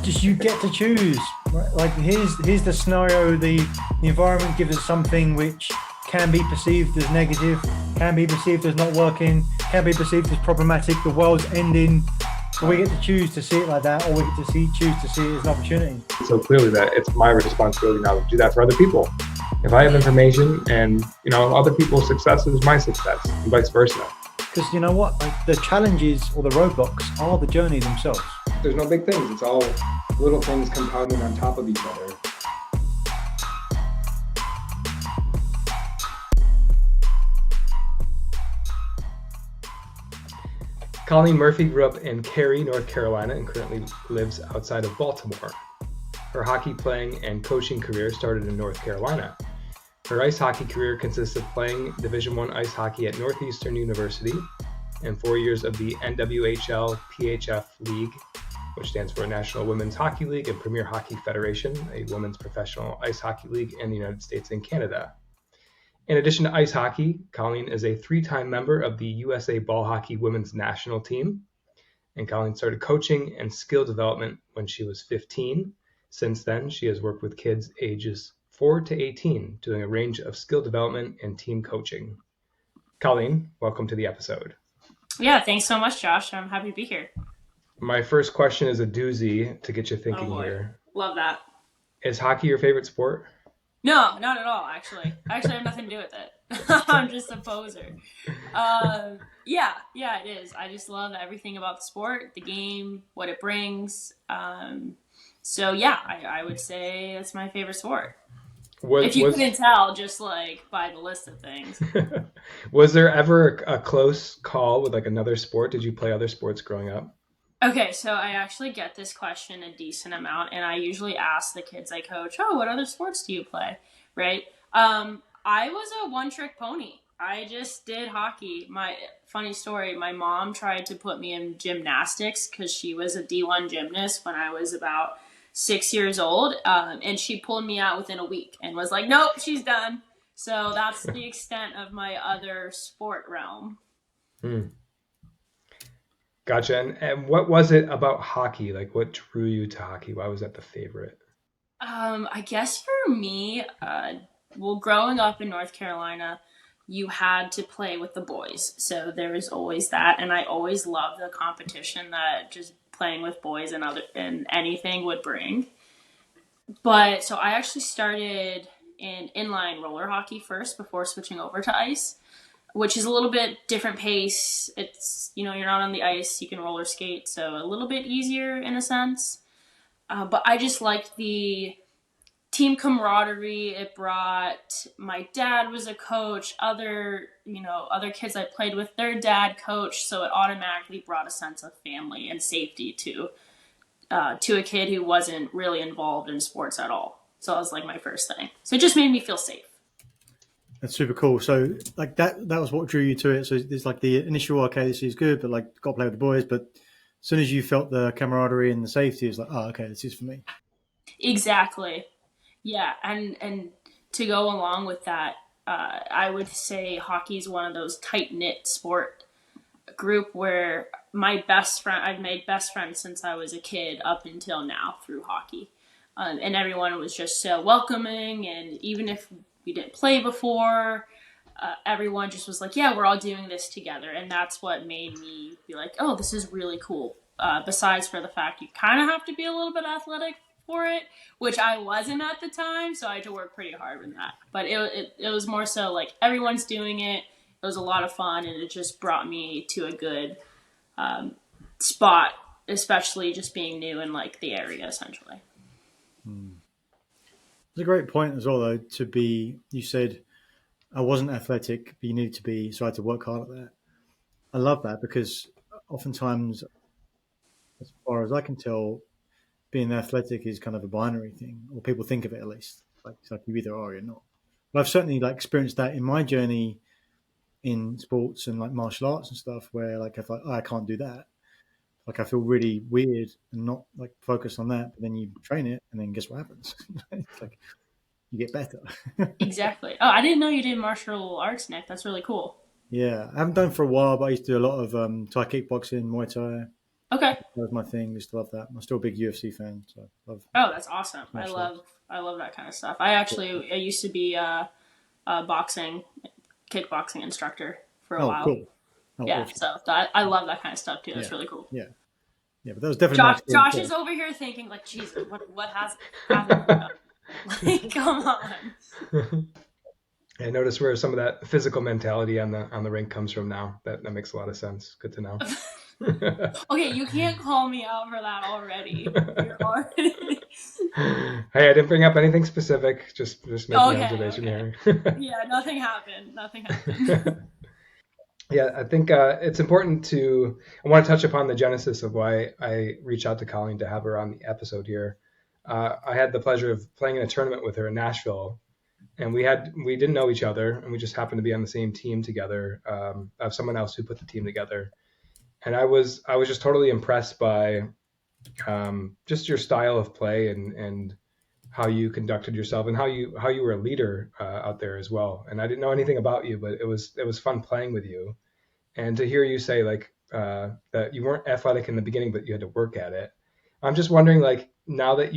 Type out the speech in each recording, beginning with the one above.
just you get to choose. Right? Like here's the scenario. The environment gives us something which can be perceived as negative, can be perceived as not working, can be perceived as problematic. The world's ending. But we get to choose to see it like that, or we get to choose to see it as an opportunity. So clearly that it's my responsibility now to do that for other people. If I have information and, other people's success is my success and vice versa. Because you know what? Like, the challenges or the roadblocks are the journey themselves. There's no big things. It's all little things compounding on top of each other. Colleen Murphy grew up in Cary, North Carolina, and currently lives outside of Baltimore. Her hockey playing and coaching career started in North Carolina. Her ice hockey career consists of playing Division I ice hockey at Northeastern University and 4 years of the NWHL PHF League, which stands for National Women's Hockey League and Premier Hockey Federation, a women's professional ice hockey league in the United States and Canada. In addition to ice hockey, Colleen is a 3-time member of the USA Ball Hockey Women's National Team. And Colleen started coaching and skill development when she was 15. Since then, she has worked with kids ages 4 to 18, doing a range of skill development and team coaching. Colleen, welcome to the episode. Yeah, thanks so much, Josh. I'm happy to be here. My first question is a doozy to get you thinking here. Love that. Is hockey your favorite sport? No, not at all, actually. I actually have nothing to do with it. I'm just a poser. Yeah, it is. I just love everything about the sport, the game, what it brings. So, yeah, I would say it's my favorite sport. If you couldn't tell, just like by the list of things. Was there ever a close call with like another sport? Did you play other sports growing up? Okay, so I actually get this question a decent amount, and I usually ask the kids I coach, what other sports do you play, right? I was a one-trick pony. I just did hockey. Funny story, my mom tried to put me in gymnastics because she was a D1 gymnast when I was about 6 years old, and she pulled me out within a week and was like, nope, she's done. So that's the extent of my other sport realm. Gotcha. And what was it about hockey? Like, what drew you to hockey? Why was that the favorite? I guess for me, growing up in North Carolina, you had to play with the boys. So there was always that. And I always loved the competition that just playing with boys and anything would bring. But so I actually started in inline roller hockey first before switching over to ice, which is a little bit different pace. It's, you're not on the ice, you can roller skate, so a little bit easier in a sense. But I just liked the team camaraderie it brought. My dad was a coach. Other kids I played with, their dad coached, so it automatically brought a sense of family and safety to a kid who wasn't really involved in sports at all. So that was like my first thing. So it just made me feel safe. That's super cool. So like that was what drew you to it. So there's like the initial, okay, this is good, but like got to play with the boys. But as soon as you felt the camaraderie and the safety, it's like, oh, okay, this is for me. Exactly. Yeah. And to go along with that, I would say hockey is one of those tight-knit sport group where I've made best friends since I was a kid up until now through hockey. And everyone was just so welcoming. And even if we didn't play before, everyone just was like, yeah, we're all doing this together. And that's what made me be like, oh, this is really cool. Besides for the fact you kind of have to be a little bit athletic for it, which I wasn't at the time. So I had to work pretty hard in that. But it was more so like everyone's doing it. It was a lot of fun, and it just brought me to a good spot, especially just being new in like the area essentially. It's a great point as well, though, you said, I wasn't athletic, but you needed to be, so I had to work hard at that. I love that because oftentimes, as far as I can tell, being athletic is kind of a binary thing, or people think of it at least. It's like you either are or you're not. But I've certainly like experienced that in my journey in sports and like martial arts and stuff, where like if I can't do that, like I feel really weird and not like focused on that. But then you train it, and then guess what happens? It's like you get better. Exactly. Oh, I didn't know you did martial arts, Nick. That's really cool. Yeah, I haven't done for a while, but I used to do a lot of Thai kickboxing, Muay Thai. Okay. That was my thing. Used to love that. I'm still a big UFC fan, so I love Oh, that's awesome. martial arts. I love that kind of stuff. I used to be a boxing, kickboxing instructor for a Oh, while. cool. Oh, Yeah, awesome. so I love that kind of stuff too. It's Yeah, really cool. yeah, yeah. But that was definitely my experience Josh there. is over here thinking like, Jesus, what hasn't he done? Like, come on. I notice where some of that physical mentality on the rink comes from now. That makes a lot of sense. Good to know. Okay, you can't call me out for that already. You're already. Hey, I didn't bring up anything specific. Just making an Okay, observation okay. here. Yeah, nothing happened. Nothing happened. Yeah, I think it's important to. I want to touch upon the genesis of why I reached out to Colleen to have her on the episode here. I had the pleasure of playing in a tournament with her in Nashville, and we didn't know each other, and we just happened to be on the same team together. Of someone else who put the team together, and I was just totally impressed by just your style of play and how you conducted yourself and how you were a leader out there as well. And I didn't know anything about you, but it was fun playing with you, and to hear you say like that you weren't athletic in the beginning, but you had to work at it. I'm just wondering, like, now that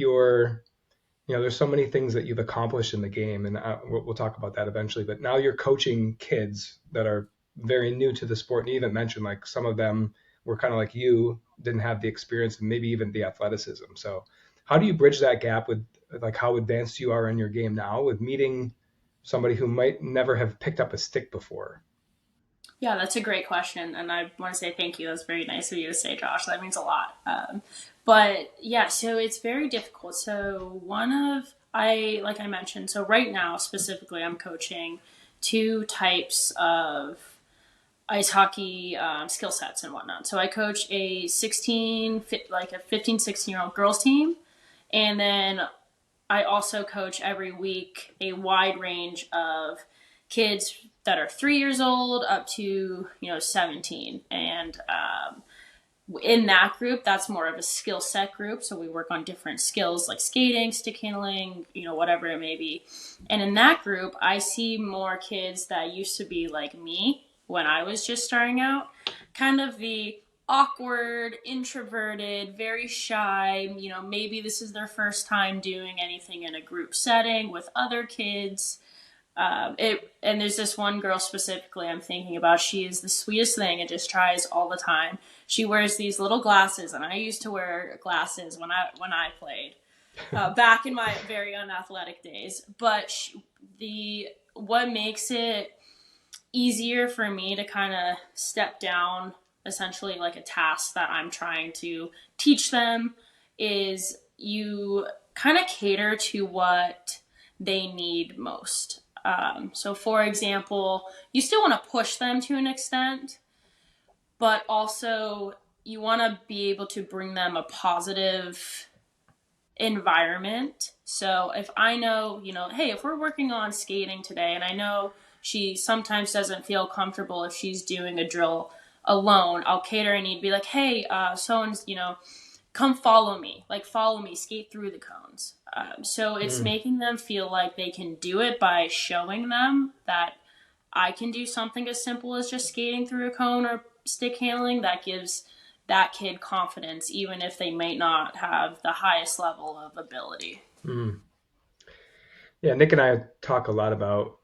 there's so many things that you've accomplished in the game, and we'll talk about that eventually. But now you're coaching kids that are very new to the sport, and you even mentioned like some of them were kind of like you, didn't have the experience and maybe even the athleticism. So, how do you bridge that gap with like how advanced you are in your game now with meeting somebody who might never have picked up a stick before? Yeah, that's a great question, and I want to say thank you. That's very nice of you to say, Josh. That means a lot. But yeah, so it's very difficult. So like I mentioned, so right now specifically, I'm coaching two types of ice hockey skill sets and whatnot. So I coach like a 15, 16-year-old girls team, and then I also coach every week a wide range of kids that are 3 years old up to 17, and in that group, that's more of a skill set group. So we work on different skills like skating, stick handling, whatever it may be. And in that group, I see more kids that used to be like me when I was just starting out, kind of the awkward, introverted, very shy. Maybe this is their first time doing anything in a group setting with other kids. And there's this one girl specifically I'm thinking about. She is the sweetest thing and just tries all the time. She wears these little glasses, and I used to wear glasses when I played back in my very unathletic days. But what makes it easier for me to kind of step down, essentially like a task that I'm trying to teach them, is you kind of cater to what they need most. So, for example, you still want to push them to an extent, but also you want to be able to bring them a positive environment. So, if I know, hey, if we're working on skating today, and I know she sometimes doesn't feel comfortable if she's doing a drill alone, I'll cater and he'd be like, hey, someone's, come follow me, skate through the cones. So it's making them feel like they can do it by showing them that I can do something as simple as just skating through a cone or stick handling. That gives that kid confidence, even if they may not have the highest level of ability. Yeah, Nick and I talk a lot about.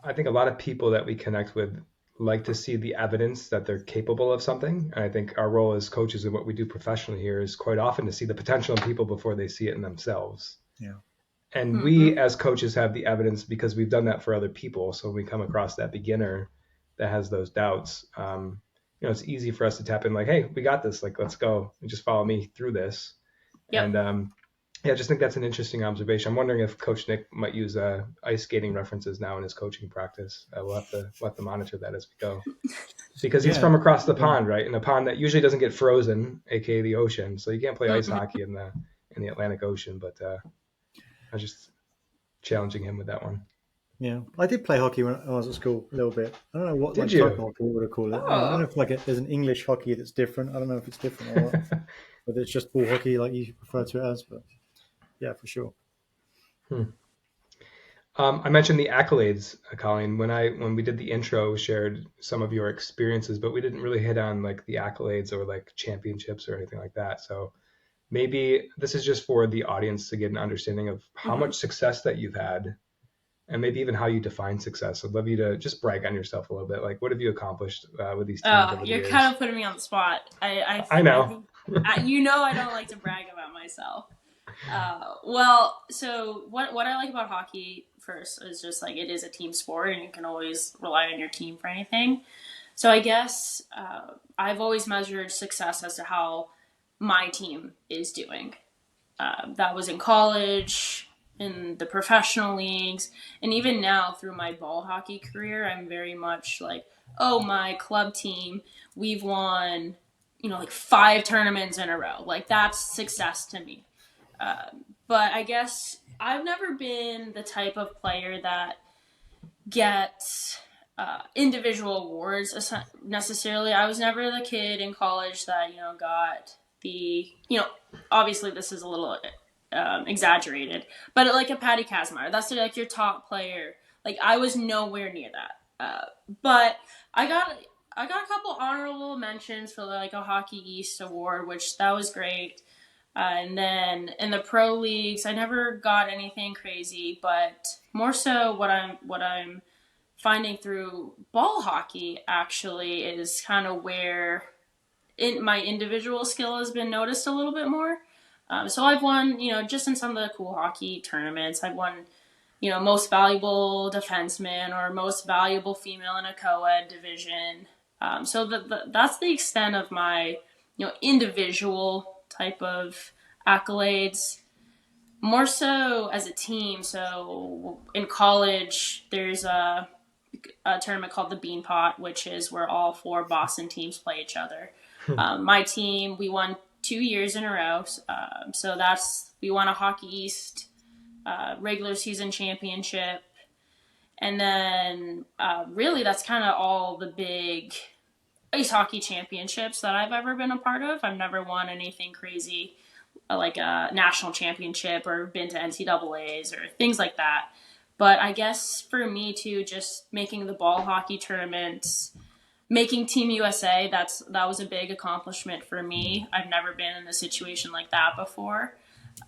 I think a lot of people that we connect with like to see the evidence that they're capable of something. And I think our role as coaches and what we do professionally here is quite often to see the potential in people before they see it in themselves. Yeah. And we as coaches have the evidence because we've done that for other people. So when we come across that beginner that has those doubts, it's easy for us to tap in like, hey, we got this. Like, let's go and just follow me through this. Yep. And yeah, I just think that's an interesting observation. I'm wondering if Coach Nick might use ice skating references now in his coaching practice. We'll have to monitor that as we go, because he's from across the pond, right? In a pond that usually doesn't get frozen, aka the ocean. So you can't play ice hockey in the Atlantic Ocean. But I was just challenging him with that one. Yeah, I did play hockey when I was at school a little bit. I don't know what Did type you? of hockey we would call it. Yeah, I don't know if there's an English hockey that's different. I don't know if it's different or what. Whether it's just ball hockey like you refer to it as, but yeah, for sure. I mentioned the accolades, Colleen. When we did the intro, shared some of your experiences, but we didn't really hit on like the accolades or like championships or anything like that. So maybe this is just for the audience to get an understanding of how Mm-hmm. much success that you've had, and maybe even how you define success. I'd love you to just brag on yourself a little bit. Like, what have you accomplished with these teams over the You're kind years? of putting me on the spot. I I know. think I don't like to brag about myself. Well, so what I like about hockey first is just like it is a team sport, and you can always rely on your team for anything. So I guess I've always measured success as to how my team is doing. That was in college, in the professional leagues, and even now through my ball hockey career, I'm very much like, oh, my club team, we've won, like 5 tournaments in a row. Like that's success to me. But I guess I've never been the type of player that gets individual awards necessarily. I was never the kid in college that got obviously this is a little exaggerated, but like a Patty Kazmaier, that's like your top player. Like I was nowhere near that. But I got I got a couple honorable mentions for like a Hockey East award, which that was great. And then in the pro leagues, I never got anything crazy, but more so what I'm finding through ball hockey actually is kind of where my individual skill has been noticed a little bit more. So I've won, just in some of the cool hockey tournaments, I've won, most valuable defenseman or most valuable female in a co-ed division. So that's the extent of my, individual type of accolades. More so as a team. So in college, there's a tournament called the Bean Pot, which is where all 4 Boston teams play each other. My team, we won 2 years in a row. So we won a Hockey East regular season championship. And then really that's kind of all the big ice hockey championships that I've ever been a part of. I've never won anything crazy like a national championship or been to NCAAs or things like that. But I guess for me too, just making the ball hockey tournaments, making Team USA, that was a big accomplishment for me. I've never been in a situation like that before.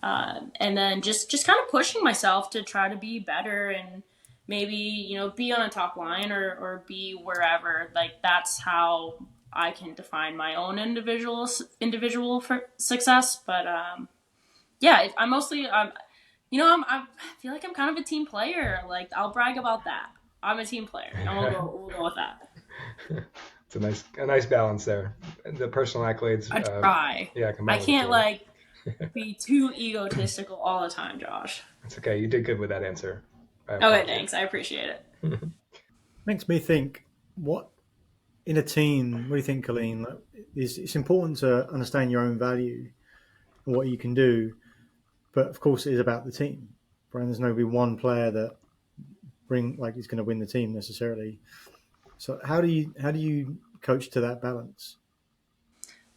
And then just kind of pushing myself to try to be better and maybe, be on a top line or be wherever. Like that's how I can define my own individual for success. But yeah, I'm mostly I feel like I'm kind of a team player. Like I'll brag about that. I'm a team player, and we'll go with that. It's a nice balance there. The personal accolades. I try. Yeah, I combined with the can't team. like be too egotistical all the time, Josh. It's okay. You did good with that answer. Okay, thanks. I appreciate it. Makes me think, what in a team, what do you think, Colleen? Like, it's important to understand your own value and what you can do, but of course it is about the team. Right? There's no be one player that is going to win the team necessarily. So how do you coach to that balance?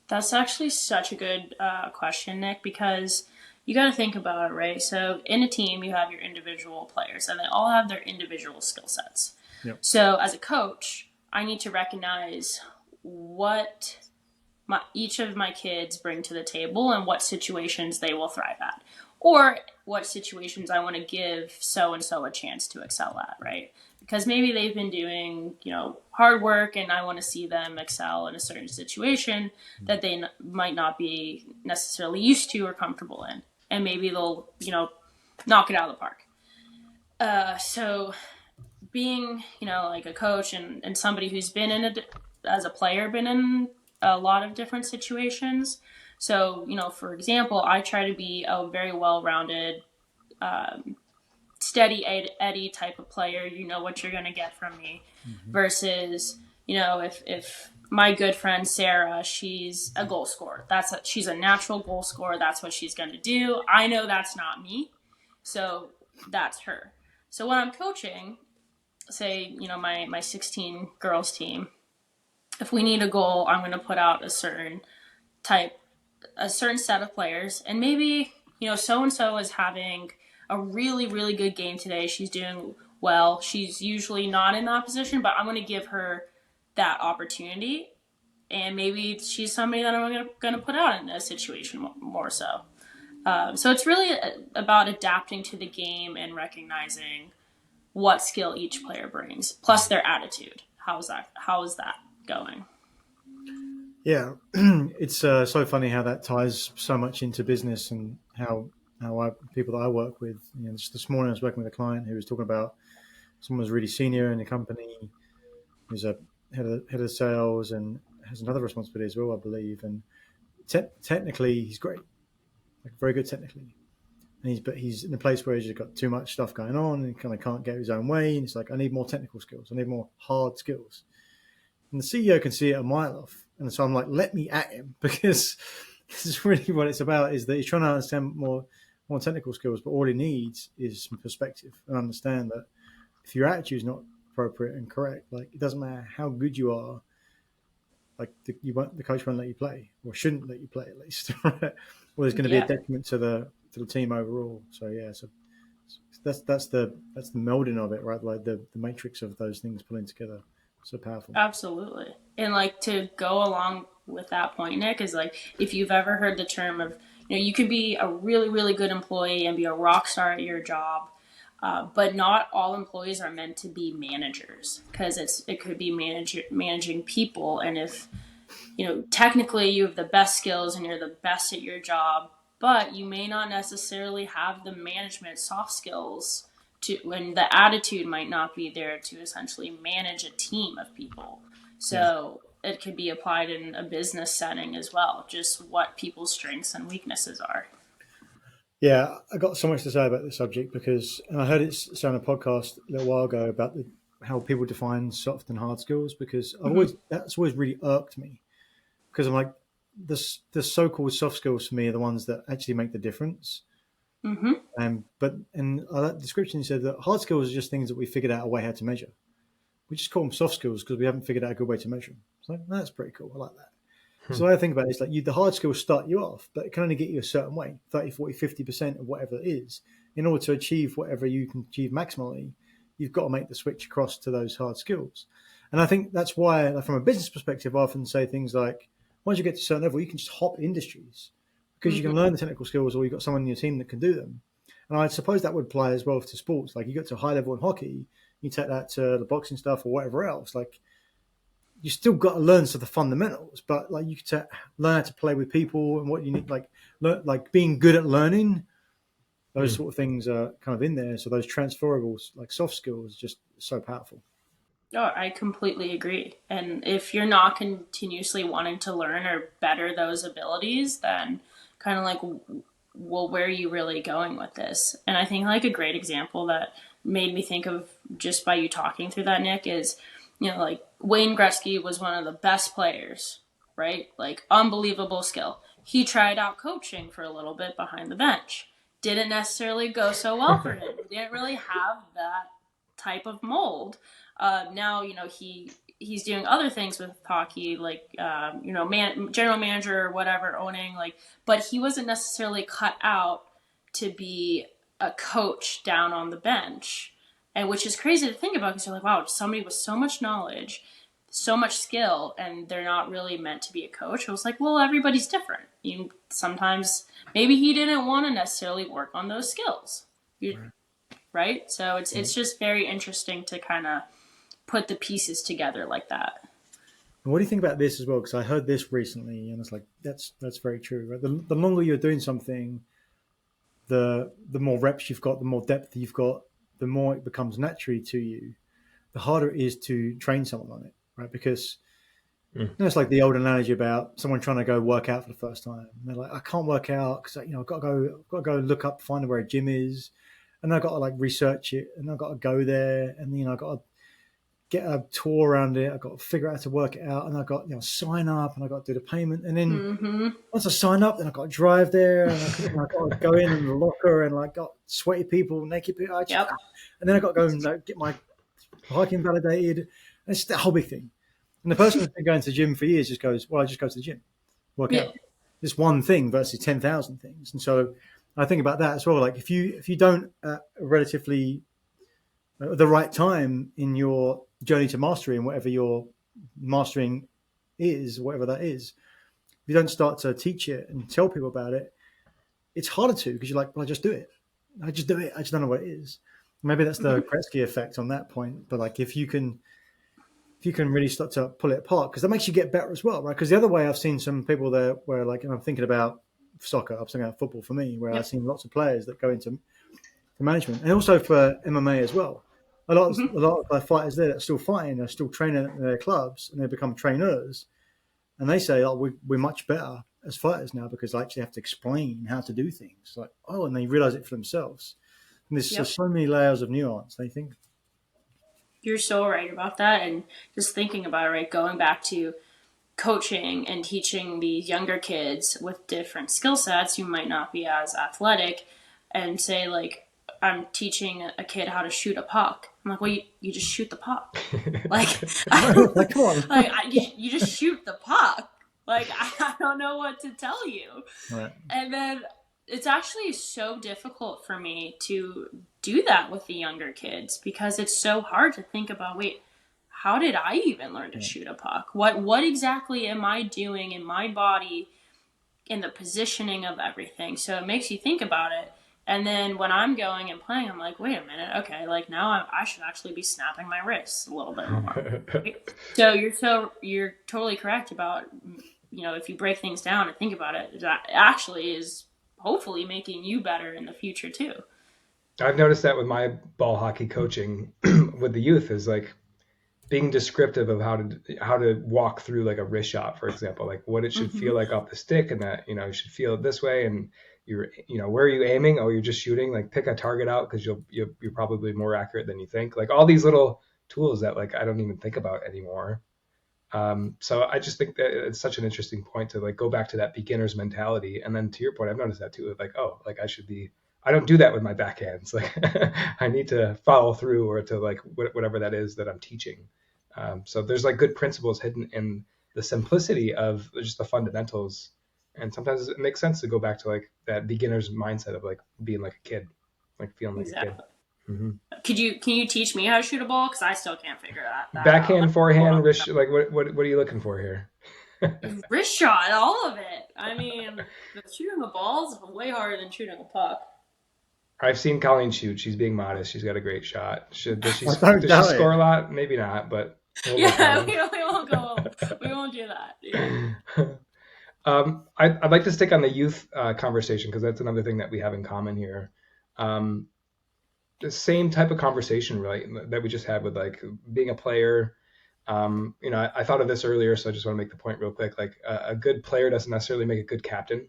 That's actually such a good question, Nick, because you got to think about it, right? So in a team, you have your individual players, and they all have their individual skill sets. Yep. So as a coach, I need to recognize what each of my kids bring to the table and what situations they will thrive at, or what situations I want to give so and so a chance to excel at, right? Because maybe they've been doing, hard work and I want to see them excel in a certain situation that they might not be necessarily used to or comfortable in. And maybe they'll, knock it out of the park. So being, like a coach and somebody who's been as a player, been in a lot of different situations. So, for example, I try to be a very well-rounded, steady Eddie type of player. You know what you're going to get from me. Mm-hmm. Versus, if my good friend Sarah, she's a goal scorer. She's a natural goal scorer. That's what she's going to do. I know that's not me. So that's her. So when I'm coaching, say, my 16 girls team, if we need a goal, I'm going to put out a certain set of players. And maybe, so-and-so is having a really, really good game today. She's doing well. She's usually not in that position, but I'm going to give her that opportunity. And maybe she's somebody that I'm going to put out in this situation more so. So it's really about adapting to the game and recognizing what skill each player brings, plus their attitude. How is that going? Yeah, it's so funny how that ties so much into business and how people that I work with. Just this morning I was working with a client who was talking about someone who's really senior in the company, who's a head of sales and has another responsibility as well, I believe. And technically, he's great, like very good technically. But he's in a place where he's just got too much stuff going on and kind of can't get his own way. And it's like, I need more technical skills. I need more hard skills. And the CEO can see it a mile off. And so I'm like, let me at him, because this is really what it's about, is that he's trying to understand more technical skills, but all he needs is some perspective and understand that if your attitude is not appropriate and correct, like it doesn't matter how good you are, like the coach won't let you play, or shouldn't let you play at least. Right? Or there's going to be a detriment to the team overall. So yeah, so that's the melding of it, right? Like the matrix of those things pulling together. So powerful. Absolutely. And like to go along with that point, Nick, is like if you've ever heard the term of, you could be a really, really good employee and be a rock star at your job, but not all employees are meant to be managers, because it could be managing people. And if, technically you have the best skills and you're the best at your job, but you may not necessarily have the management soft skills when the attitude might not be there to essentially manage a team of people. So it could be applied in a business setting as well, just what people's strengths and weaknesses are. Yeah, I got so much to say about this subject because, and I heard it say on a podcast a little while ago about how people define soft and hard skills, because that's always really irked me, because I'm like, the so-called soft skills for me are the ones that actually make the difference. But in that description, you said that hard skills are just things that we figured out a way how to measure. We just call them soft skills because we haven't figured out a good way to measure them. So that's pretty cool. I like that. So the way I think about it is like the hard skills start you off, but it can only get you a certain way, 30, 40, 50% of whatever it is. In order to achieve whatever you can achieve maximally, you've got to make the switch across to those hard skills. And I think that's why, like, from a business perspective, I often say things like, once you get to a certain level, you can just hop industries, because you can learn the technical skills, or you've got someone in your team that can do them. And I suppose that would apply as well to sports. Like you get to a high level in hockey, you take that to the boxing stuff or whatever else. Like you still got to learn some of the fundamentals, but like you could learn how to play with people and what you need, like being good at learning. Those sort of things are kind of in there. So those transferable, like soft skills, just so powerful. Oh, I completely agree. And if you're not continuously wanting to learn or better those abilities, then kind of like, well, where are you really going with this? And I think like a great example that made me think of just by you talking through that, Nick, is, like Wayne Gretzky was one of the best players, right? Like unbelievable skill. He tried out coaching for a little bit behind the bench. Didn't necessarily go so well for him. He didn't really have that type of mold. Now, he's doing other things with hockey, like, general manager or whatever, owning, but he wasn't necessarily cut out to be a coach down on the bench. And which is crazy to think about, because you're like, wow, somebody with so much knowledge, so much skill, and they're not really meant to be a coach. I was like, well, everybody's different. Sometimes maybe he didn't want to necessarily work on those skills. Right? So it's just very interesting to kind of put the pieces together like that. And what do you think about this as well? Because I heard this recently, and it's like that's very true. Right? The longer you're doing something, the more reps you've got, the more depth you've got, the more it becomes naturally to you. The harder it is to train someone on it, right? Because it's like the old analogy about someone trying to go work out for the first time. And they're like, I can't work out because I've got to go look up, find where a gym is. And I've got to like research it, and I've got to go there, and I've got to get a tour around it. I've got to figure out how to work it out, and I've got sign up, and I've got to do the payment, and then once I sign up, then I've got to drive there, and I've got to go in the locker, and like got sweaty people, naked people, and then I've got to go and get my hiking validated. And it's the whole big thing. And the person who's been going to the gym for years just goes, well, I just go to the gym, work out. This one thing versus 10,000 things, and so I think about that as well. Like if you don't relatively at the right time in your journey to mastery and whatever your mastering is, whatever that is, if you don't start to teach it and tell people about it, it's harder to because you're like, well, I just do it. I just do it. I just don't know what it is. Maybe that's the Gretzky effect on that point. But like if you can really start to pull it apart, because that makes you get better as well, right? Because the other way, I've seen some people there where like, and I'm thinking about soccer, I'm thinking about football for me, where I've seen lots of players that go into management, and also for MMA as well. A lot of fighters there that are still fighting, are still training at their clubs, and they become trainers, and they say, "Oh, we're much better as fighters now because I actually have to explain how to do things." Like, oh, and they realize it for themselves. And there's just so many layers of nuance. They think. You're so right about that, and just thinking about it, right? Going back to coaching and teaching these younger kids with different skill sets who might not be as athletic, and say like, I'm teaching a kid how to shoot a puck. I'm like, well, you just shoot the puck. Like, Come on. like you just shoot the puck. Like, I don't know what to tell you. Right. And then it's actually so difficult for me to do that with the younger kids because it's so hard to think about, wait, how did I even learn to shoot a puck? What exactly am I doing in my body, in the positioning of everything? So it makes you think about it. And then when I'm going and playing, I'm like, wait a minute, okay, like now I should actually be snapping my wrists a little bit more. So you're totally correct about, if you break things down and think about it, that actually is hopefully making you better in the future too. I've noticed that with my ball hockey coaching with the youth is like being descriptive of how to walk through like a wrist shot, for example, like what it should feel like off the stick, and that, you should feel it this way, and where are you aiming? Oh, you're just shooting. Like pick a target out because you're probably more accurate than you think. Like all these little tools that like I don't even think about anymore. So I just think that it's such an interesting point to like go back to that beginner's mentality. And then to your point, I've noticed that too. Like, oh, like I don't do that with my backhands. Like I need to follow through or to like whatever that is that I'm teaching. So there's like good principles hidden in the simplicity of just the fundamentals. And sometimes it makes sense to go back to like that beginner's mindset of like being like a kid, like feeling like a kid. Mm-hmm. Can you teach me how to shoot a ball? Because I still can't figure that backhand, out. forehand, wrist. Like what are you looking for here? Wrist shot, all of it. I mean, shooting a ball is way harder than shooting a puck. I've seen Colleen shoot. She's being modest. She's got a great shot. Does she score a lot? Maybe not, but we won't go. We won't do that. Yeah. I'd like to stick on the youth conversation because that's another thing that we have in common here. The same type of conversation, really, that we just had with like being a player. I thought of this earlier, so I just want to make the point real quick. Like a good player doesn't necessarily make a good captain.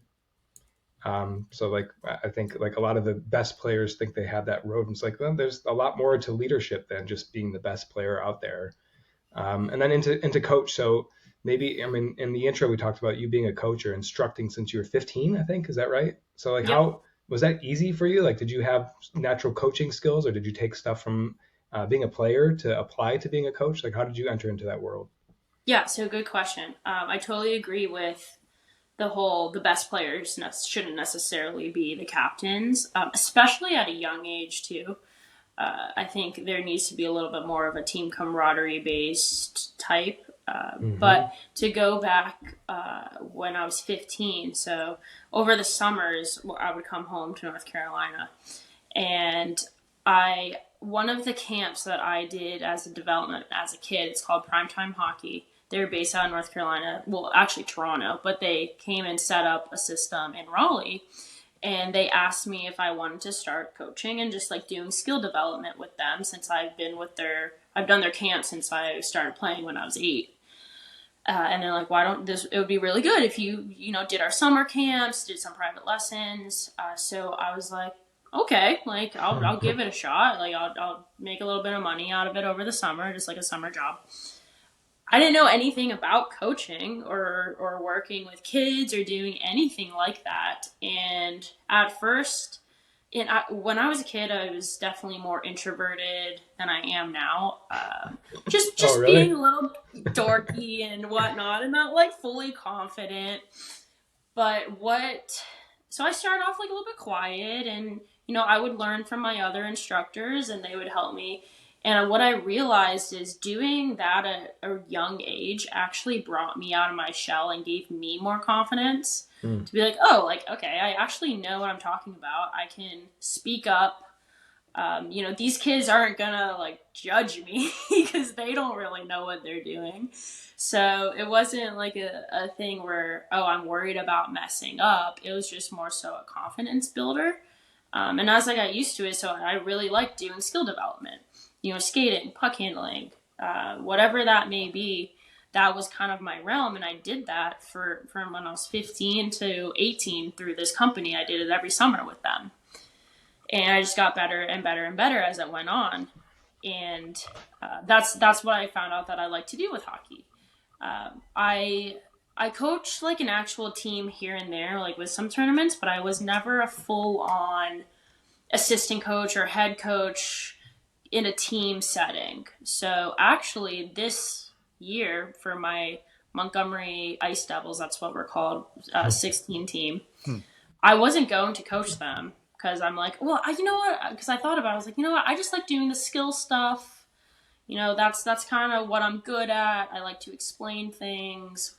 So like I think like a lot of the best players think they have that road, and it's like, well, there's a lot more to leadership than just being the best player out there. And then into coach. So maybe, I mean, in the intro we talked about you being a coach or instructing since you were 15, I think. Is that right? So like How was that easy for you? Like, did you have natural coaching skills, or did you take stuff from being a player to apply to being a coach? Like, how did you enter into that world? Yeah, so good question. I totally agree with the best players shouldn't necessarily be the captains, especially at a young age too. I think there needs to be a little bit more of a team camaraderie based type. But to go back when I was 15, so over the summers, I would come home to North Carolina, and one of the camps that I did as a development as a kid, it's called Primetime Hockey. They're based out of North Carolina, well, actually Toronto, but they came and set up a system in Raleigh. And they asked me if I wanted to start coaching and just like doing skill development with them, since I've done their camp since I started playing when I was 8. And they're like, it would be really good if you did our summer camps, did some private lessons. So I was like, okay, like I'll give it a shot. Like I'll make a little bit of money out of it over the summer, just like a summer job. I didn't know anything about coaching or working with kids or doing anything like that. And at first, when I was a kid, I was definitely more introverted than I am now. Just really? Being a little dorky and whatnot, and not like fully confident. But what So I started off like a little bit quiet, and I would learn from my other instructors, and they would help me. And what I realized is doing that at a young age actually brought me out of my shell and gave me more confidence to be like, oh, like, okay, I actually know what I'm talking about. I can speak up. These kids aren't gonna like judge me because they don't really know what they're doing. So it wasn't like a thing where, oh, I'm worried about messing up. It was just more so a confidence builder. And as I got used to it, so I really liked doing skill development, skating, puck handling, whatever that may be. That was kind of my realm. And I did that from when I was 15 to 18 through this company. I did it every summer with them. And I just got better and better and better as it went on. And that's what I found out that I like to do with hockey. I coached like an actual team here and there, like with some tournaments, but I was never a full-on assistant coach or head coach in a team setting. So actually this year for my Montgomery Ice Devils, that's what we're called, 16 team, I wasn't going to coach them because I'm like, well, because I thought about it, I was like, I just like doing the skill stuff. That's kind of what I'm good at. I like to explain things.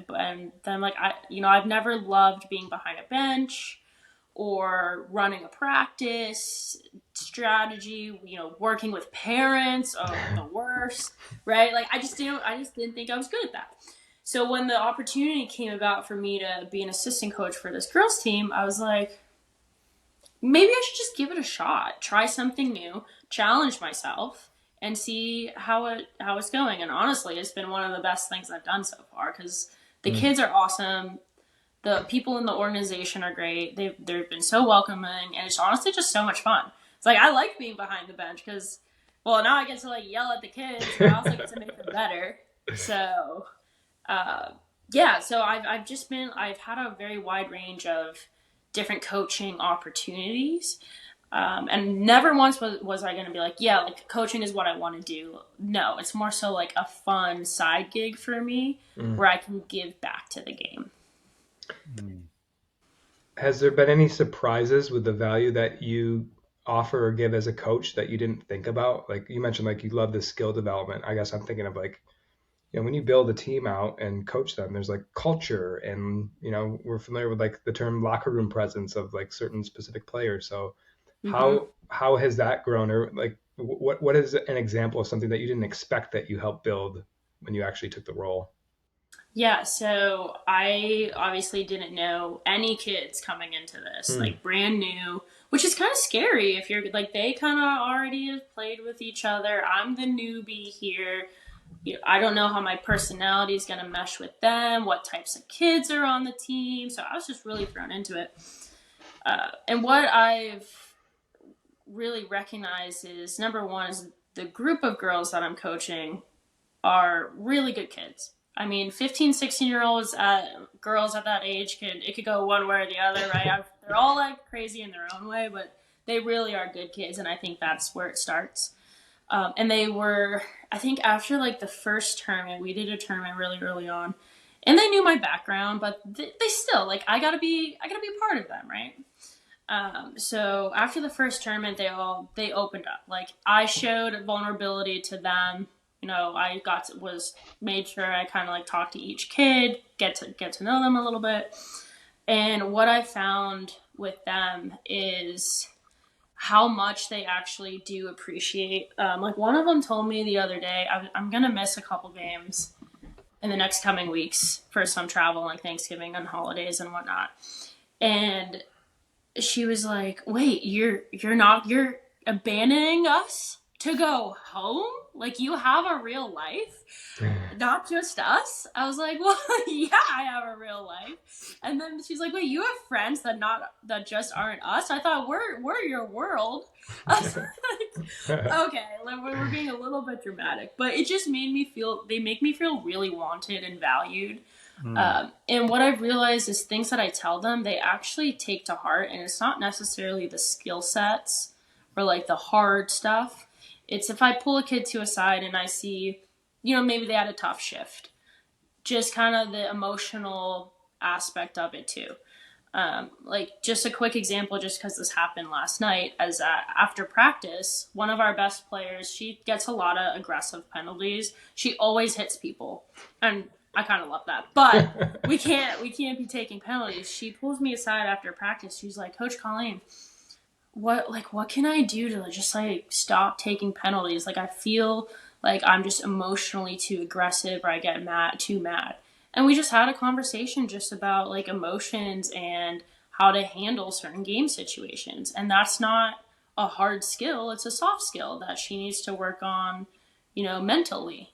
And then like, I've never loved being behind a bench or running a practice, strategy, working with parents, the worst, right? Like I just didn't think I was good at that. So when the opportunity came about for me to be an assistant coach for this girls team, I was like, maybe I should just give it a shot, try something new, challenge myself, and see how it's going. And honestly, it's been one of the best things I've done so far because the kids are awesome. The people in the organization are great. They've been so welcoming, and it's honestly just so much fun. It's like I like being behind the bench because, well, now I get to like yell at the kids, but I also get to make them better. So, so I've had a very wide range of different coaching opportunities. And never once was I going to be like, yeah, like coaching is what I want to do. No, it's more so like a fun side gig for me where I can give back to the game. Has there been any surprises with the value that you offer or give as a coach that you didn't think about? Like you mentioned, like you love the skill development. I guess I'm thinking of like, when you build a team out and coach them, there's like culture and, we're familiar with like the term locker room presence of like certain specific players. So how has that grown, or like what is an example of something that you didn't expect that you helped build when you actually took the role? Yeah, so I obviously didn't know any kids coming into this, like brand new, which is kind of scary if you're like, they kind of already have played with each other. I'm the newbie here. I don't know how my personality is going to mesh with them, what types of kids are on the team. So I was just really thrown into it. And what I've really recognized is, number one, is the group of girls that I'm coaching are really good kids. I mean, 15, 16-year-olds, girls at that age, it could go one way or the other, right? They're all like crazy in their own way, but they really are good kids, and I think that's where it starts. And they were, I think after like the first tournament, we did a tournament really early on, and they knew my background, but they still like, I gotta be a part of them, right? So after the first tournament, they opened up. Like I showed vulnerability to them. I made sure I kind of like talked to each kid, get to know them a little bit. And what I found with them is how much they actually do appreciate. Like one of them told me the other day, I'm going to miss a couple games in the next coming weeks for some travel, like Thanksgiving and holidays and whatnot. And she was like, wait, you're abandoning us to go home? Like you have a real life, not just us? I was like, well, yeah, I have a real life. And then she's like, wait, you have friends that just aren't us? I thought we're your world. I was like, okay, like we're being a little bit dramatic, but it just they make me feel really wanted and valued. And what I've realized is things that I tell them, they actually take to heart, and it's not necessarily the skill sets or like the hard stuff. It's if I pull a kid to a side and I see, maybe they had a tough shift, just kind of the emotional aspect of it too. Like just a quick example, just because this happened last night, as after practice, one of our best players, she gets a lot of aggressive penalties. She always hits people, and I kind of love that. But we can't be taking penalties. She pulls me aside after practice. She's like, Coach Colleen, what can I do to just like stop taking penalties? Like I feel like I'm just emotionally too aggressive, or I get too mad. And we just had a conversation just about like emotions and how to handle certain game situations. And that's not a hard skill, it's a soft skill that she needs to work on, mentally.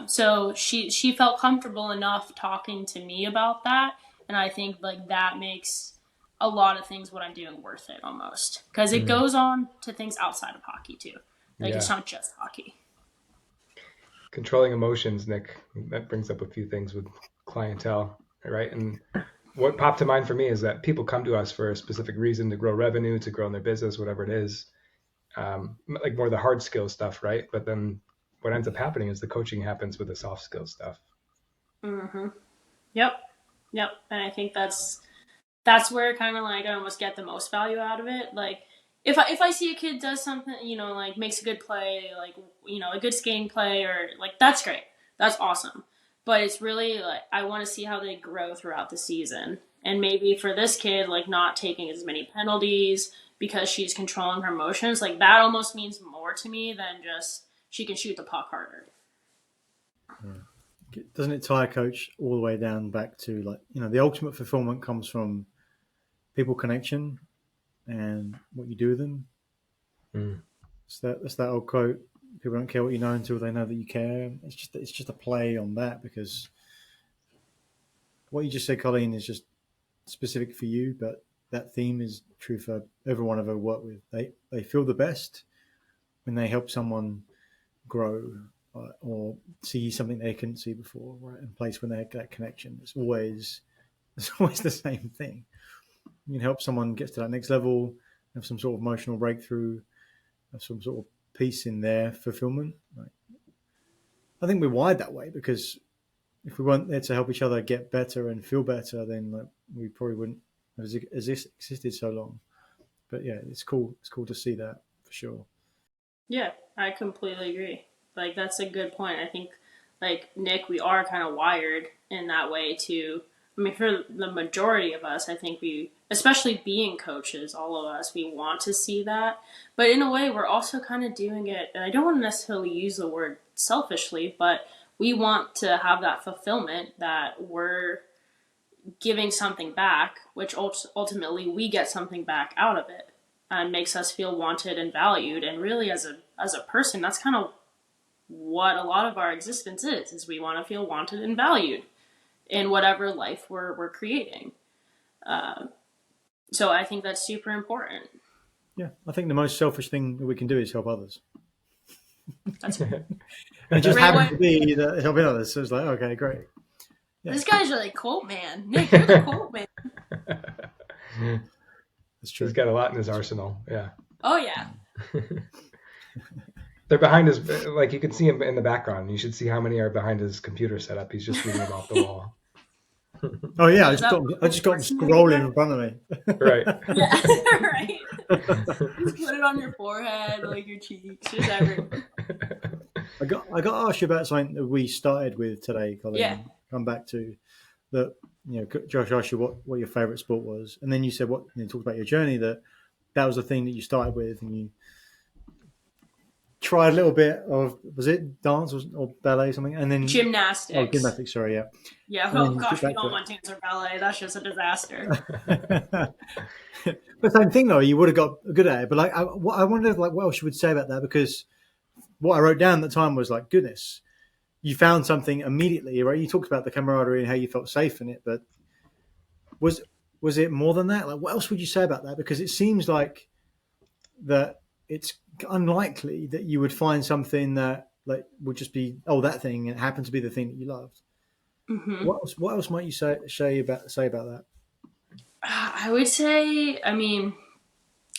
So she felt comfortable enough talking to me about that. And I think like that makes a lot of things what I'm doing worth it almost, because it goes on to things outside of hockey too. Like it's not just hockey. Controlling emotions, Nick, that brings up a few things with clientele, right? And what popped to mind for me is that people come to us for a specific reason, to grow revenue, to grow in their business, whatever it is, like more the hard skill stuff, right? But then what ends up happening is the coaching happens with the soft skill stuff. Mm-hmm. Yep. And I think that's where kind of like I almost get the most value out of it. Like if I see a kid does something, like makes a good play, like, a good skating play, or like, that's great. That's awesome. But it's really like, I want to see how they grow throughout the season. And maybe for this kid, like not taking as many penalties because she's controlling her emotions, like that almost means more to me than just she can shoot the puck harder. Doesn't it tie, Coach, all the way down back to like, the ultimate fulfillment comes from people connection and what you do with them. That's that old quote: people don't care what you know until they know that you care. It's just a play on that, because what you just said, Colleen, is just specific for you, but that theme is true for everyone I've ever worked with. They feel the best when they help someone grow, or see something they couldn't see before, right? In place when they have that connection. It's always the same thing. You can help someone get to that next level, have some sort of emotional breakthrough, have some sort of peace in their fulfillment. Right? I think we're wired that way, because if we weren't there to help each other get better and feel better, then we probably wouldn't have existed so long. But yeah, it's cool. It's cool to see that for sure. Yeah, I completely agree. Like that's a good point. I think, like Nick, we are kind of wired in that way too. I mean, for the majority of us, I think especially being coaches, all of us, we want to see that. But in a way, we're also kind of doing it, and I don't want to necessarily use the word selfishly, but we want to have that fulfillment that we're giving something back, which ultimately we get something back out of it, and makes us feel wanted and valued. And really, as a person, that's kind of what a lot of our existence is we want to feel wanted and valued in whatever life we're creating. So I think that's super important. Yeah, I think the most selfish thing that we can do is help others. That's and it just happens to be that helping others. So it's like, okay, great. Yeah. This guy's really quote man. Nick, you're the quote man. That's true. He's got a lot in his arsenal. Yeah. Oh yeah. They're behind his, like you can see him in the background. You should see how many are behind his computer setup. He's just reading them off the wall. Oh yeah, I just got them scrolling in front of me. Right. Yeah, right. Just put it on your forehead, like your cheeks, just everywhere. I got to ask you about something that we started with today, Colleen. Yeah. Come back to that. Josh asked you what your favourite sport was, and then you said talked about your journey. That was the thing that you started with, and you tried a little bit of, was it dance or ballet or something, and then gymnastics. Oh, gymnastics. Sorry, yeah. Yeah. Oh gosh, we don't want dance or ballet. That's just a disaster. The same thing though. You would have got good at it, but I wondered what else you would say about that, because what I wrote down at the time was like, goodness, you found something immediately, right? You talked about the camaraderie and how you felt safe in it, but was it more than that? Like, what else would you say about that? Because it seems like that it's unlikely that you would find something that like would just be that thing, and it happened to be the thing that you loved. Mm-hmm. What else might you say about that? I would say, I mean,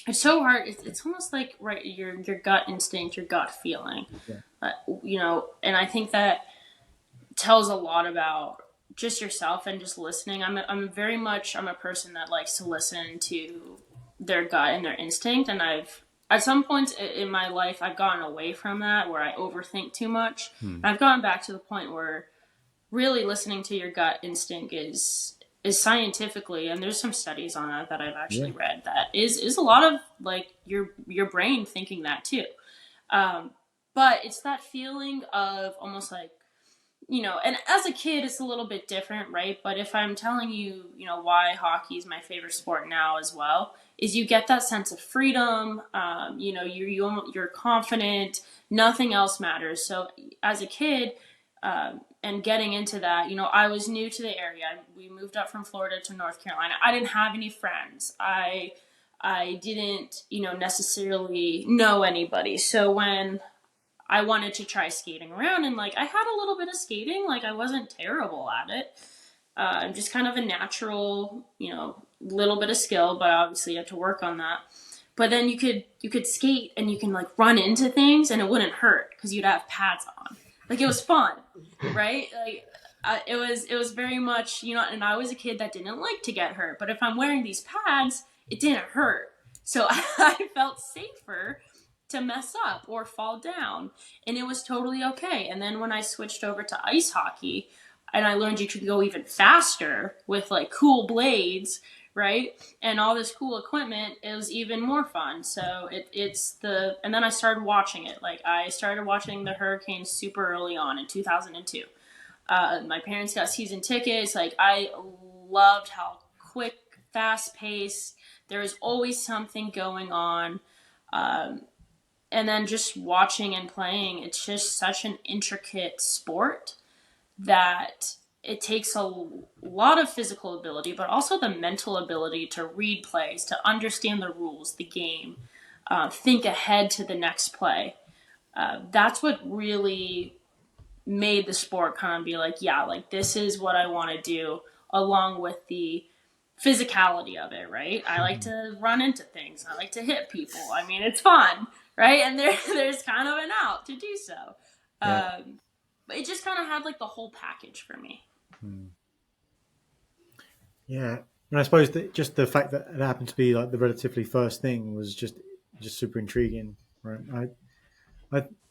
it's so hard. It's almost like your gut instinct, your gut feeling, Yeah. and I think that tells a lot about just yourself and just listening. I'm a person that likes to listen to their gut and their instinct, and I've at some points in my life I've gotten away from that where I overthink too much. And I've gotten back to the point where really listening to your gut instinct is scientifically, and there's some studies on that that I've Yeah. actually read, that is a lot of like your brain thinking that too. But it's that feeling of almost like, and as a kid, it's a little bit different, right? But if I'm telling you, why hockey is my favorite sport now as well, is you get that sense of freedom. You're confident. Nothing else matters. So as a kid, and getting into that, I was new to the area. We moved up from Florida to North Carolina. I didn't have any friends. I didn't, necessarily know anybody. So when I wanted to try skating around, and like I had a little bit of skating, like I wasn't terrible at it. I'm just kind of a natural, little bit of skill, but obviously you have to work on that. But then you could skate and you can like run into things and it wouldn't hurt because you'd have pads on. Like it was fun, right? Like it was very much, and I was a kid that didn't like to get hurt. But if I'm wearing these pads, it didn't hurt. So I felt safer to mess up or fall down, and it was totally okay. And then when I switched over to ice hockey and I learned you could go even faster with like cool blades, right, and all this cool equipment, it was even more fun. So and then I started watching it. Like I started watching the Hurricanes super early on in 2002. My parents got season tickets. Like I loved how quick, fast paced, there was always something going on. And then just watching and playing, it's just such an intricate sport that it takes a lot of physical ability, but also the mental ability to read plays, to understand the rules, the game, think ahead to the next play. That's what really made the sport kind of be like, yeah, like this is what I want to do, along with the physicality of it, right? I like to run into things. I like to hit people. I mean, it's fun, right? And there's kind of an out to do so. Yeah. But it just kind of had like the whole package for me. Yeah. And I suppose that just the fact that it happened to be like the relatively first thing was just super intriguing, right?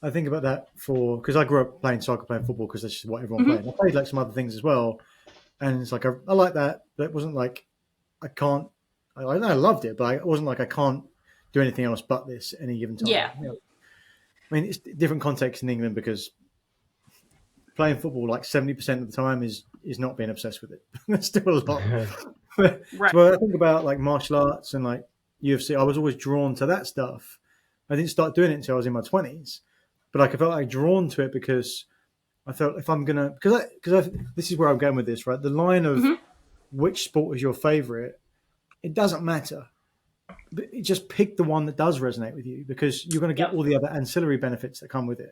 I think about that because I grew up playing soccer, playing football because that's just what everyone played. I played like some other things as well, and it's like I like that, but it wasn't like I can't. I loved it, but it wasn't like I can't do anything else but this any given time. Yeah. I mean, it's different context in England because playing football like 70% of the time is not being obsessed with it. There's still a lot. Right. So when I think about like martial arts and like UFC, I was always drawn to that stuff. I didn't start doing it until I was in my 20s, but like I felt like drawn to it because I felt if I'm gonna this is where I'm going with this, right? The line of which sport is your favorite, it doesn't matter. But just pick the one that does resonate with you because you're going to get all the other ancillary benefits that come with it.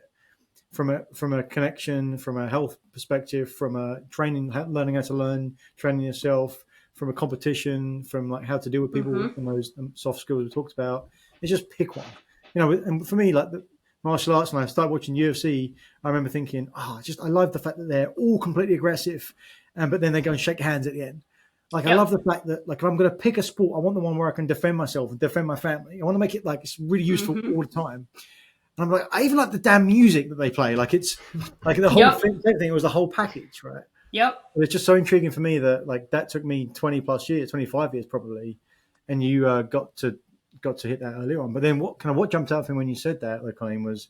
From a connection, from a health perspective, from a training, learning how to learn, training yourself, from a competition, from like how to deal with people and those soft skills we talked about. It's just pick one, And for me, like the martial arts, and I started watching UFC, I remember thinking, I love the fact that they're all completely aggressive, but then they go and shake hands at the end. Like I love the fact that like if I'm going to pick a sport, I want the one where I can defend myself and defend my family. I want to make it like it's really useful all the time. And I'm like, I even like the damn music that they play. Like it's like the whole thing. It was the whole package, right? Yep. But it's just so intriguing for me that like that took me 20 plus years, 25 years probably, and you got to hit that early on. But then what jumped out for me when you said that, like, Colleen, was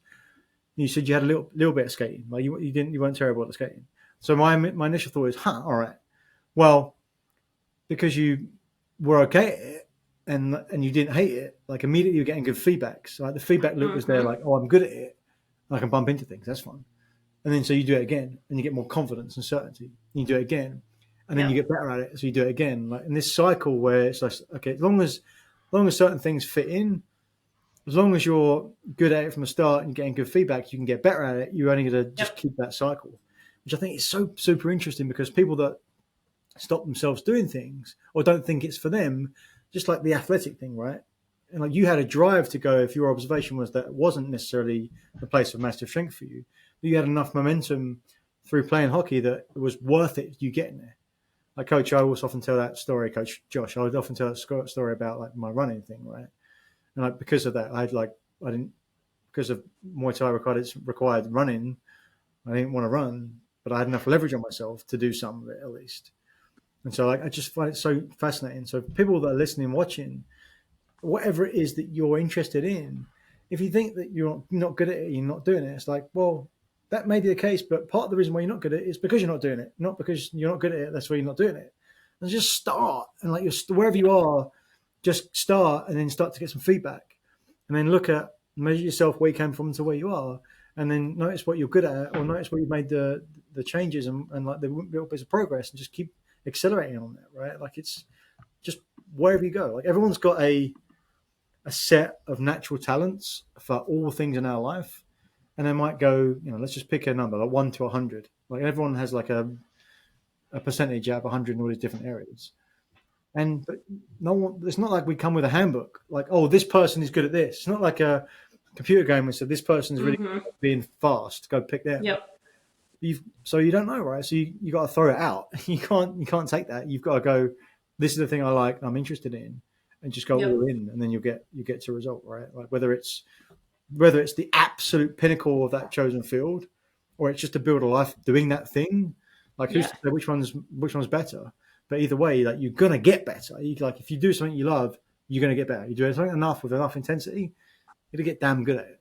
you said you had a little bit of skating. Like you weren't terrible at the skating. So my initial thought is, all right, well, because you were okay at it and you didn't hate it, like immediately you're getting good feedback. So like the feedback loop was there, like, oh, I'm good at it. I can bump into things. That's fun. And then so you do it again and you get more confidence and certainty. You do it again and then you get better at it. So you do it again. Like in this cycle where it's like, okay, as long as certain things fit in, as long as you're good at it from the start and you're getting good feedback, you can get better at it. You're only going to just keep that cycle, which I think is so super interesting because people that stop themselves doing things or don't think it's for them, just like the athletic thing, right? And like you had a drive to go, if your observation was that it wasn't necessarily a place of massive strength for you, but you had enough momentum through playing hockey that it was worth it you getting there. Like Coach, I always often tell that story. Coach Josh, I would often tell that story about like my running thing, right? And like because of that, I didn't because of Muay Thai required running. I didn't want to run, but I had enough leverage on myself to do some of it at least. And so like I just find it so fascinating. So people that are listening, watching, whatever it is that you're interested in, if you think that you're not good at it, you're not doing it, it's like, well, that may be the case, but part of the reason why you're not good at it is because you're not doing it, not because you're not good at it. That's why you're not doing it. And just start, and like you're wherever you are, just start, and then start to get some feedback, and then measure yourself where you came from to where you are, and then notice what you're good at, or notice where you've made the changes and like the little bits of progress, and just keep accelerating on that, right? Like it's just wherever you go. Like everyone's got a set of natural talents for all things in our life, and they might go, let's just pick a number, like 1 to 100. Like everyone has like a percentage out of 100 in all these different areas. And but no one, it's not like we come with a handbook, like, oh, this person is good at this. It's not like a computer game where said this person's really good at being fast. Go pick them. Yep. So you don't know, right? So you got to throw it out. You can't take that. You've got to go, this is the thing I like, I'm interested in, and just go all in, and then you get to a result, right? Like whether it's the absolute pinnacle of that chosen field, or it's just to build a life doing that thing. Like who's to say which one's better? But either way, like you're gonna get better. Like if you do something you love, you're gonna get better. You do something enough with enough intensity, you're gonna get damn good at it.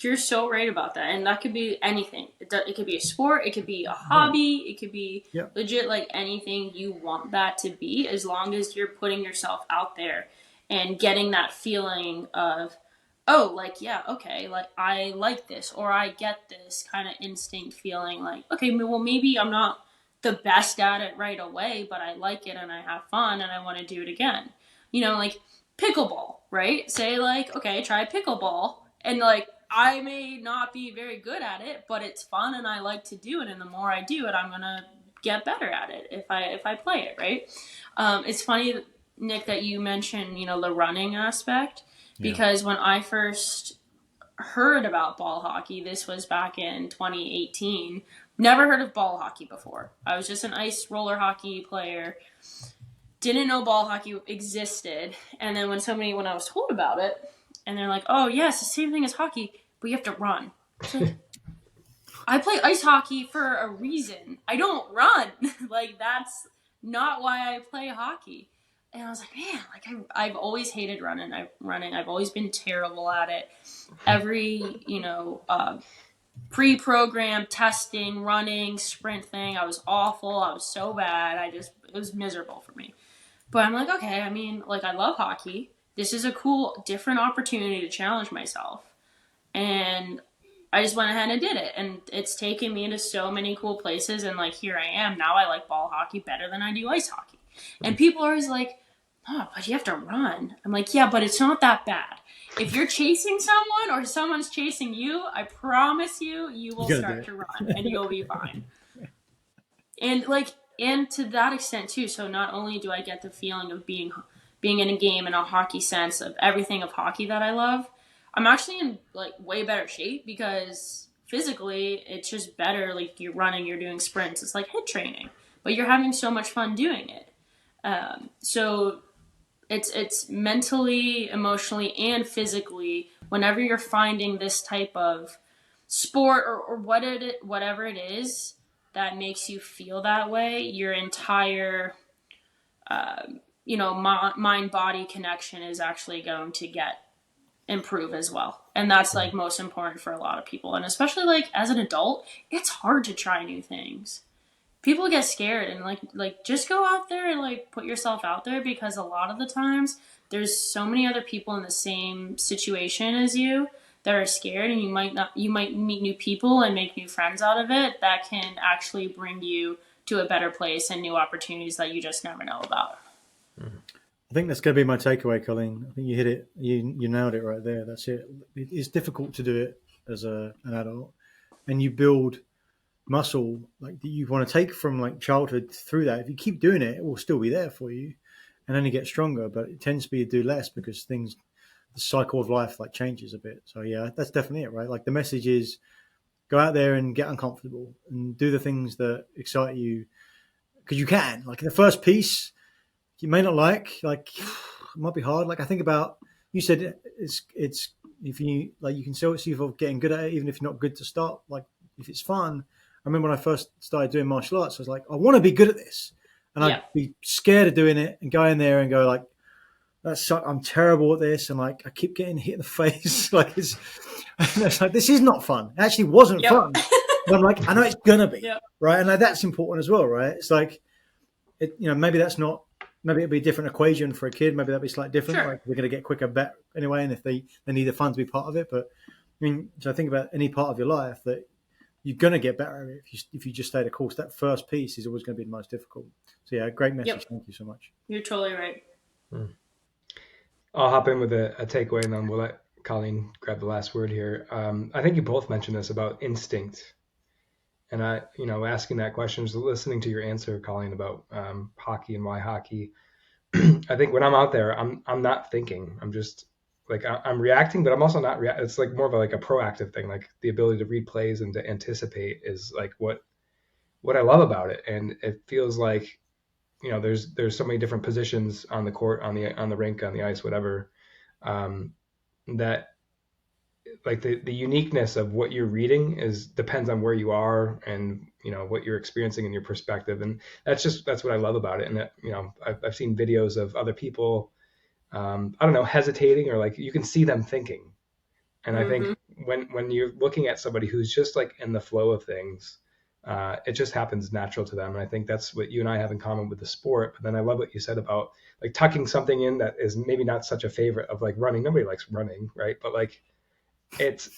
You're so right about that, and that could be anything. It could be a sport, it could be a hobby, it could be legit like anything you want that to be, as long as you're putting yourself out there and getting that feeling of, oh, like, yeah, okay, like I like this, or I get this kind of instinct feeling like, okay, well, maybe I'm not the best at it right away, but I like it and I have fun and I want to do it again. Like pickleball, right? Say like, okay, try pickleball, and like I may not be very good at it, but it's fun and I like to do it, and the more I do it, I'm gonna get better at it if I play it, right? It's funny, Nick, that you mentioned the running aspect, because when I first heard about ball hockey, this was back in 2018. Never heard of ball hockey before. I was just an ice roller hockey player. Didn't know ball hockey existed. And then when I was told about it, and they're like, oh, yeah, it's the same thing as hockey, but you have to run. Like, I play ice hockey for a reason. I don't run. Like, that's not why I play hockey. And I was like, man, like I've always hated running. I've always been terrible at it. Every, pre-programmed testing, running, sprint thing, I was awful. I was so bad. It was miserable for me. But I'm like, okay, I mean, like I love hockey. This is a cool, different opportunity to challenge myself. And I just went ahead and did it. And it's taken me to so many cool places. And like, here I am. Now I like ball hockey better than I do ice hockey. And people are always like, oh, but you have to run. I'm like, yeah, but it's not that bad. If you're chasing someone or someone's chasing you, I promise you will start to run and you'll be fine. And to that extent too. So not only do I get the feeling of being in a game in a hockey sense of everything of hockey that I love, I'm actually in like way better shape, because physically it's just better. Like you're running, you're doing sprints. It's like HIIT training, but you're having so much fun doing it. So it's mentally, emotionally, and physically, whenever you're finding this type of sport or whatever it is that makes you feel that way, your entire mind-body connection is actually going to improve as well. And that's like most important for a lot of people. And especially like as an adult, it's hard to try new things. People get scared, and like just go out there and like put yourself out there, because a lot of the times there's so many other people in the same situation as you that are scared, and you might meet new people and make new friends out of it that can actually bring you to a better place and new opportunities that you just never know about. I think that's going to be my takeaway, Colleen. I think you hit it. You nailed it right there. That's it. It's difficult to do it as an adult, and you build muscle like that you want to take from like childhood through that. If you keep doing it, it will still be there for you and only get stronger, but it tends to be do less because the cycle of life like changes a bit. So yeah, that's definitely it, right? Like the message is go out there and get uncomfortable and do the things that excite you because you can. Like the first piece, you may not like it might be hard. Like I think about you said it's if you like you can still see yourself getting good at it even if you're not good to start. Like if it's fun. I remember when I first started doing martial arts, I was like, I want to be good at this, and I'd be scared of doing it and go in there and go like, I'm terrible at this, and like I keep getting hit in the face. Like it's like this is not fun. It actually wasn't fun. But I'm like, I know it's gonna be right, and like that's important as well, right? It's like, maybe that's not. Maybe it'd be a different equation for a kid. Maybe that'd be slightly different. Sure. Like they're going to get quicker, better anyway, and if they need the fun to be part of it. But I mean, so I think about any part of your life that you're going to get better at it if you just stay the course. That first piece is always going to be the most difficult. So yeah, great message. Thank you so much. You're totally right. I'll hop in with a takeaway, and then we'll let Colleen grab the last word here. I think you both mentioned this about instinct. And asking that question, just listening to your answer, Colleen, about hockey and why hockey. I think when I'm out there, I'm not thinking. I'm just like I'm reacting, but I'm also not reacting. It's like more of a proactive thing. Like the ability to read plays and to anticipate is like what I love about it. And it feels like there's so many different positions on the court, on the rink, on the ice, whatever. That like the uniqueness of what you're reading depends on where you are and what you're experiencing in your perspective, and that's what I love about it. And that I've seen videos of other people I don't know, hesitating, or like you can see them thinking. And I think when you're looking at somebody who's just like in the flow of things, it just happens natural to them. And I think that's what you and I have in common with the sport. But then I love what you said about like tucking something in that is maybe not such a favorite of like running. Nobody likes running, right? But like it's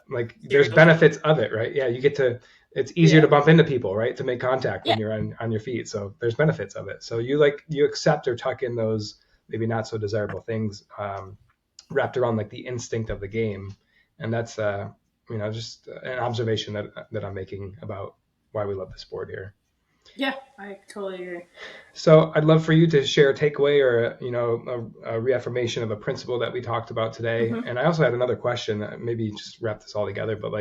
like there's benefits of it, right? Yeah, it's easier to bump into people, right? To make contact when you're on your feet. So there's benefits of it. So you accept or tuck in those maybe not so desirable things wrapped around like the instinct of the game. And that's just an observation that I'm making about why we love the sport here. Yeah, I totally agree. So I'd love for you to share a takeaway or a reaffirmation of a principle that we talked about today. And I also had another question, maybe just wrap this all together, but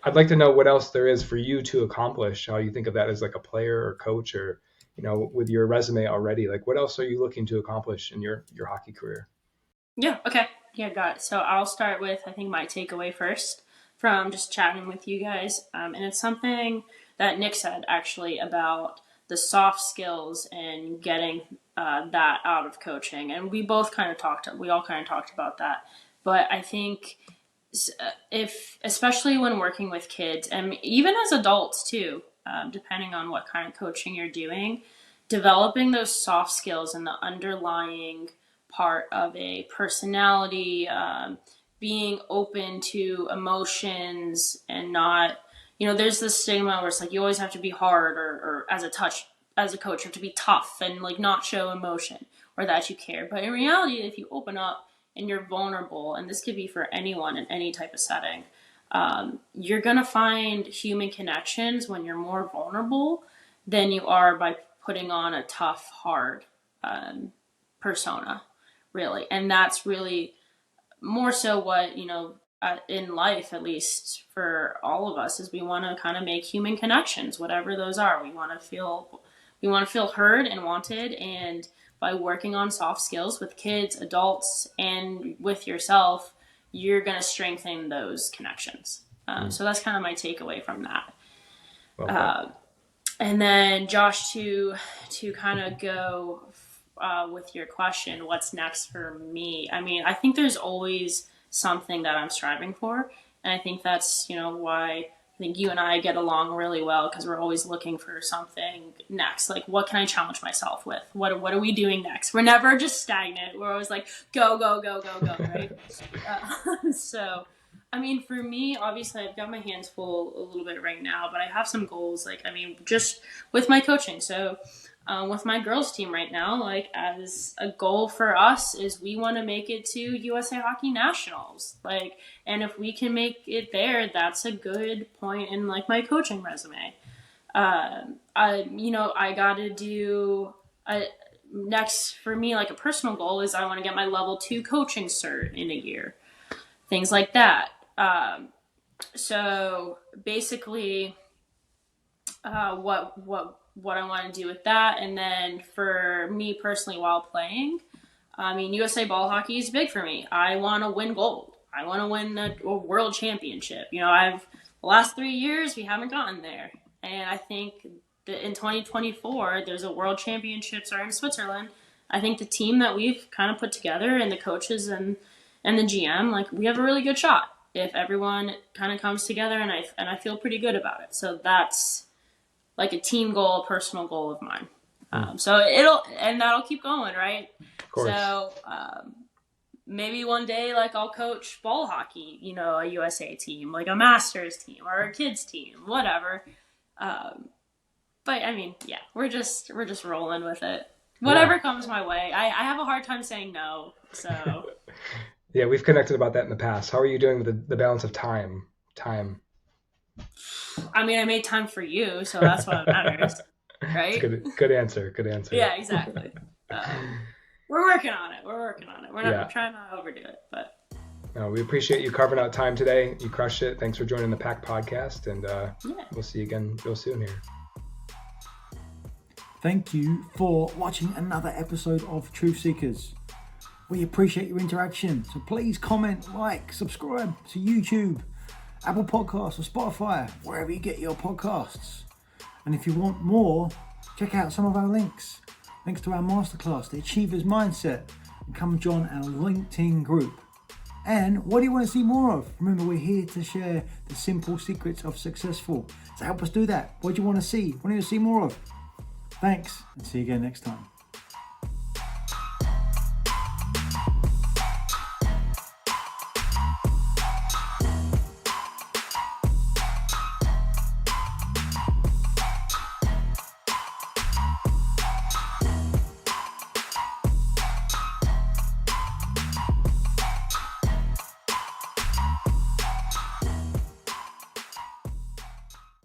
I'd like to know what else there is for you to accomplish, how you think of that as like a player or coach, or with your resume already, like what else are you looking to accomplish in your hockey career? Yeah, okay. Yeah, got it. So I'll start with, I think, my takeaway first from just chatting with you guys. And it's something that Nick said actually about the soft skills and getting that out of coaching. And we all kind of talked about that. But I think especially when working with kids and even as adults too, depending on what kind of coaching you're doing, developing those soft skills and the underlying part of a personality, being open to emotions and not, there's this stigma where it's like you always have to be hard or as a coach you have to be tough and like not show emotion or that you care. But in reality, if you open up and you're vulnerable, and this could be for anyone in any type of setting, you're going to find human connections when you're more vulnerable than you are by putting on a tough, hard persona, really. And that's really more so what, in life, at least for all of us, is we want to kind of make human connections, whatever those are. We want to feel heard and wanted. And by working on soft skills with kids, adults, and with yourself, you're going to strengthen those connections. So that's kind of my takeaway from that. Okay. And then Josh, to kind of go with your question, what's next for me? I mean, I think there's always something that I'm striving for. And I think that's, why I think you and I get along really well, because we're always looking for something next. Like, what can I challenge myself with? What are we doing next? We're never just stagnant. We're always like, go, go, go, go, go, right? So, I mean, for me, obviously, I've got my hands full a little bit right now, but I have some goals. Just with my coaching. So, with my girls team right now, as a goal for us is we want to make it to USA Hockey Nationals. And if we can make it there, that's a good point in my coaching resume. I got to do next for me, a personal goal is I want to get my level 2 coaching cert in a year, things like that. So basically what I want to do with that. And then for me personally, while playing, I mean, USA ball hockey is big for me. I want to win gold. I want to win a world championship. You know, the last 3 years we haven't gotten there, and I think that in 2024 there's a world championships are in Switzerland. I think the team that we've kind of put together and the coaches and the GM, like, we have a really good shot if everyone kind of comes together, and I feel pretty good about it. So that's like a team goal, a personal goal of mine. So that'll keep going, right? Of course. So maybe one day, like, I'll coach ball hockey, you know, a USA team, like a Masters team or a kids team, whatever. But I mean, yeah, we're just rolling with it. Whatever comes my way. I have a hard time saying no. So yeah, we've connected about that in the past. How are you doing with the balance of time? I mean, I made time for you, so that's what matters, right? Good answer. Yeah, exactly. We're working on it. We're not trying not to overdo it, but. No, we appreciate you carving out time today. You crushed it. Thanks for joining the PAC podcast, and we'll see you again real soon here. Thank you for watching another episode of Truth Seekers. We appreciate your interaction, so please comment, like, subscribe to YouTube, Apple Podcasts, or Spotify, wherever you get your podcasts. And if you want more, check out some of our links to our masterclass, The Achiever's Mindset, and come join our LinkedIn group. And what do you want to see more of? Remember, we're here to share the simple secrets of successful. So help us do that. What do you want to see? What do you want to see more of? Thanks, and see you again next time.